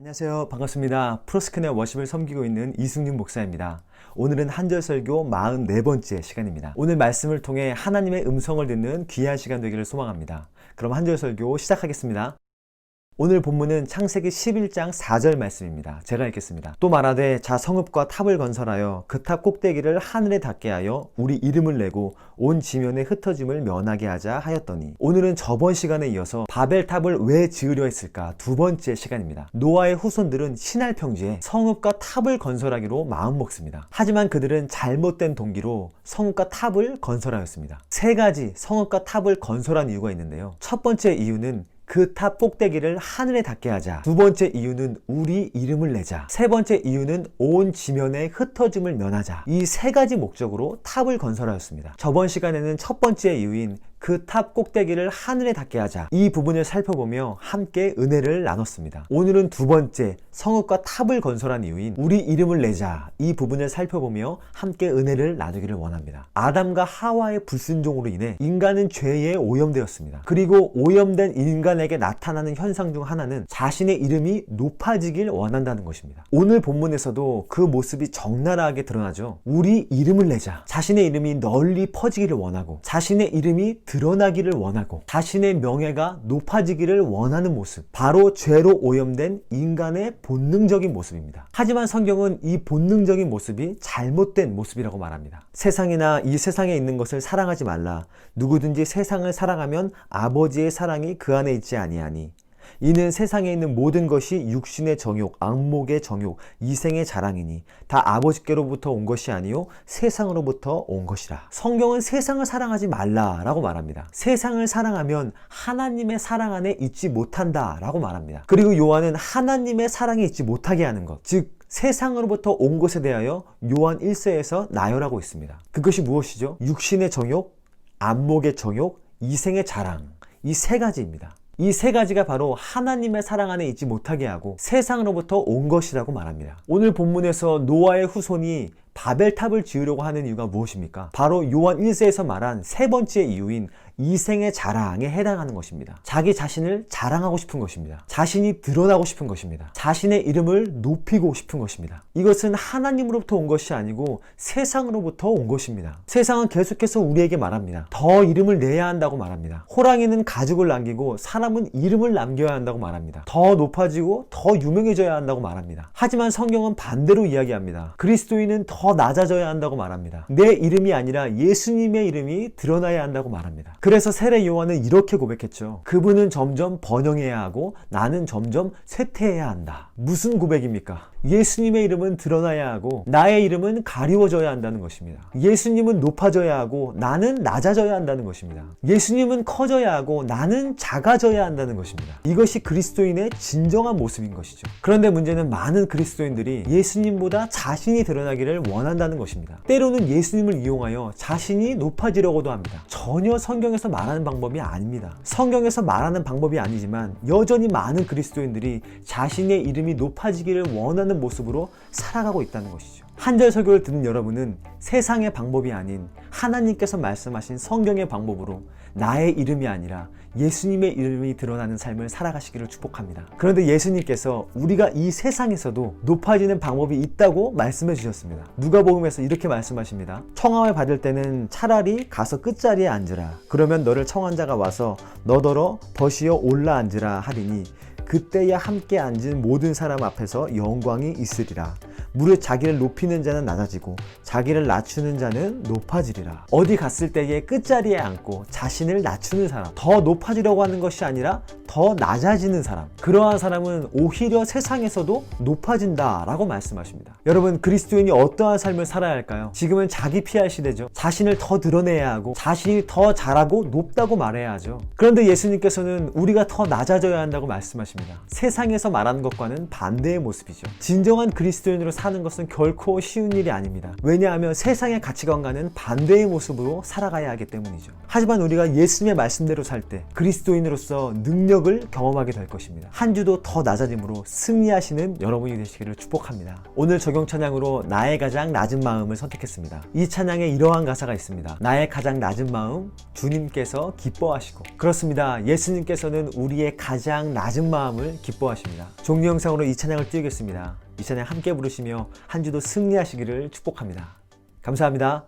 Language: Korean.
안녕하세요. 반갑습니다. 프로스크네 워십을 섬기고 있는 이승윤 목사입니다. 오늘은 한절 설교 44번째 시간입니다. 오늘 말씀을 통해 하나님의 음성을 듣는 귀한 시간 되기를 소망합니다. 그럼 한절 설교 시작하겠습니다. 오늘 본문은 창세기 11장 4절 말씀입니다. 제가 읽겠습니다. 또 말하되 자 성읍과 탑을 건설하여 그 탑 꼭대기를 하늘에 닿게 하여 우리 이름을 내고 온 지면에 흩어짐을 면하게 하자 하였더니, 오늘은 저번 시간에 이어서 바벨탑을 왜 지으려 했을까 두 번째 시간입니다. 노아의 후손들은 신할 평지에 성읍과 탑을 건설하기로 마음먹습니다. 하지만 그들은 잘못된 동기로 성읍과 탑을 건설하였습니다. 세 가지 성읍과 탑을 건설한 이유가 있는데요. 첫 번째 이유는 그 탑 꼭대기를 하늘에 닿게 하자. 두 번째 이유는 우리 이름을 내자. 세 번째 이유는 온 지면에 흩어짐을 면하자. 이 세 가지 목적으로 탑을 건설하였습니다. 저번 시간에는 첫 번째 이유인 그 탑 꼭대기를 하늘에 닿게 하자, 이 부분을 살펴보며 함께 은혜를 나눴습니다. 오늘은 두 번째 성읍과 탑을 건설한 이유인 우리 이름을 내자, 이 부분을 살펴보며 함께 은혜를 나누기를 원합니다. 아담과 하와의 불순종으로 인해 인간은 죄에 오염되었습니다. 그리고 오염된 인간에게 나타나는 현상 중 하나는 자신의 이름이 높아지길 원한다는 것입니다. 오늘 본문에서도 그 모습이 적나라하게 드러나죠. 우리 이름을 내자, 자신의 이름이 널리 퍼지기를 원하고, 자신의 이름이 드러나기를 원하고, 자신의 명예가 높아지기를 원하는 모습, 바로 죄로 오염된 인간의 본능적인 모습입니다. 하지만 성경은 이 본능적인 모습이 잘못된 모습이라고 말합니다. 세상이나 이 세상에 있는 것을 사랑하지 말라. 누구든지 세상을 사랑하면 아버지의 사랑이 그 안에 있지 아니하니, 이는 세상에 있는 모든 것이 육신의 정욕, 안목의 정욕, 이생의 자랑이니 다 아버지께로부터 온 것이 아니요 세상으로부터 온 것이라. 성경은 세상을 사랑하지 말라라고 말합니다. 세상을 사랑하면 하나님의 사랑 안에 있지 못한다라고 말합니다. 그리고 요한은 하나님의 사랑에 있지 못하게 하는 것, 즉 세상으로부터 온 것에 대하여 요한 1서에서 나열하고 있습니다. 그것이 무엇이죠? 육신의 정욕, 안목의 정욕, 이생의 자랑, 이 세 가지입니다. 이 세 가지가 바로 하나님의 사랑 안에 있지 못하게 하고 세상으로부터 온 것이라고 말합니다. 오늘 본문에서 노아의 후손이 바벨탑을 지으려고 하는 이유가 무엇입니까? 바로 요한 1서에서 말한 세 번째 이유인 이생의 자랑에 해당하는 것입니다. 자기 자신을 자랑하고 싶은 것입니다. 자신이 드러나고 싶은 것입니다. 자신의 이름을 높이고 싶은 것입니다. 이것은 하나님으로부터 온 것이 아니고 세상으로부터 온 것입니다. 세상은 계속해서 우리에게 말합니다. 더 이름을 내야 한다고 말합니다. 호랑이는 가죽을 남기고 사람은 이름을 남겨야 한다고 말합니다. 더 높아지고 더 유명해져야 한다고 말합니다. 하지만 성경은 반대로 이야기합니다. 그리스도인은 더 낮아져야 한다고 말합니다. 내 이름이 아니라 예수님의 이름이 드러나야 한다고 말합니다. 그래서 세례 요한은 이렇게 고백했죠. 그분은 점점 번영해야 하고 나는 점점 쇠퇴해야 한다. 무슨 고백입니까? 예수님의 이름은 드러나야 하고 나의 이름은 가리워져야 한다는 것입니다. 예수님은 높아져야 하고 나는 낮아져야 한다는 것입니다. 예수님은 커져야 하고 나는 작아져야 한다는 것입니다. 이것이 그리스도인의 진정한 모습인 것이죠. 그런데 문제는 많은 그리스도인들이 예수님보다 자신이 드러나기를 원한다는 것입니다. 때로는 예수님을 이용하여 자신이 높아지려고도 합니다. 전혀 성경에서 말하는 방법이 아닙니다. 성경에서 말하는 방법이 아니지만 여전히 많은 그리스도인들이 자신의 이름이 높아지기를 원하는 모습으로 살아가고 있다는 것이죠. 한절 설교를 듣는 여러분은 세상의 방법이 아닌 하나님께서 말씀하신 성경의 방법으로 나의 이름이 아니라 예수님의 이름이 드러나는 삶을 살아가시기를 축복합니다. 그런데 예수님께서 우리가 이 세상에서도 높아지는 방법이 있다고 말씀해 주셨습니다. 누가복음에서 이렇게 말씀하십니다. 청함을 받을 때는 차라리 가서 끝자리에 앉으라. 그러면 너를 청한 자가 와서 너더러 버시어 올라 앉으라 하리니 그때야 함께 앉은 모든 사람 앞에서 영광이 있으리라. 무릇 자기를 높이는 자는 낮아지고 자기를 낮추는 자는 높아지리라. 어디 갔을 때에 끝자리에 앉고 자신을 낮추는 사람, 더 높아지려고 하는 것이 아니라 더 낮아지는 사람, 그러한 사람은 오히려 세상에서도 높아진다 라고 말씀하십니다. 여러분, 그리스도인이 어떠한 삶을 살아야 할까요? 지금은 자기 PR 시대죠. 자신을 더 드러내야 하고 자신이 더 잘하고 높다고 말해야 하죠. 그런데 예수님께서는 우리가 더 낮아져야 한다고 말씀하십니다. 세상에서 말하는 것과는 반대의 모습이죠. 진정한 그리스도인으로 사는 것은 결코 쉬운 일이 아닙니다. 왜냐하면 세상의 가치관과는 반대의 모습으로 살아가야 하기 때문이죠. 하지만 우리가 예수님의 말씀대로 살 때 그리스도인으로서 능력을 능력을 경험하게 될 것입니다. 한 주도 더 낮아짐으로 승리하시는 여러분이 되시기를 축복합니다. 오늘 적용 찬양으로 나의 가장 낮은 마음을 선택했습니다. 이 찬양에 이러한 가사가 있습니다. 나의 가장 낮은 마음 주님께서 기뻐하시고. 그렇습니다. 예수님께서는 우리의 가장 낮은 마음을 기뻐하십니다. 종료 영상으로 이 찬양을 띄우겠습니다. 이 찬양 함께 부르시며 한 주도 승리하시기를 축복합니다. 감사합니다.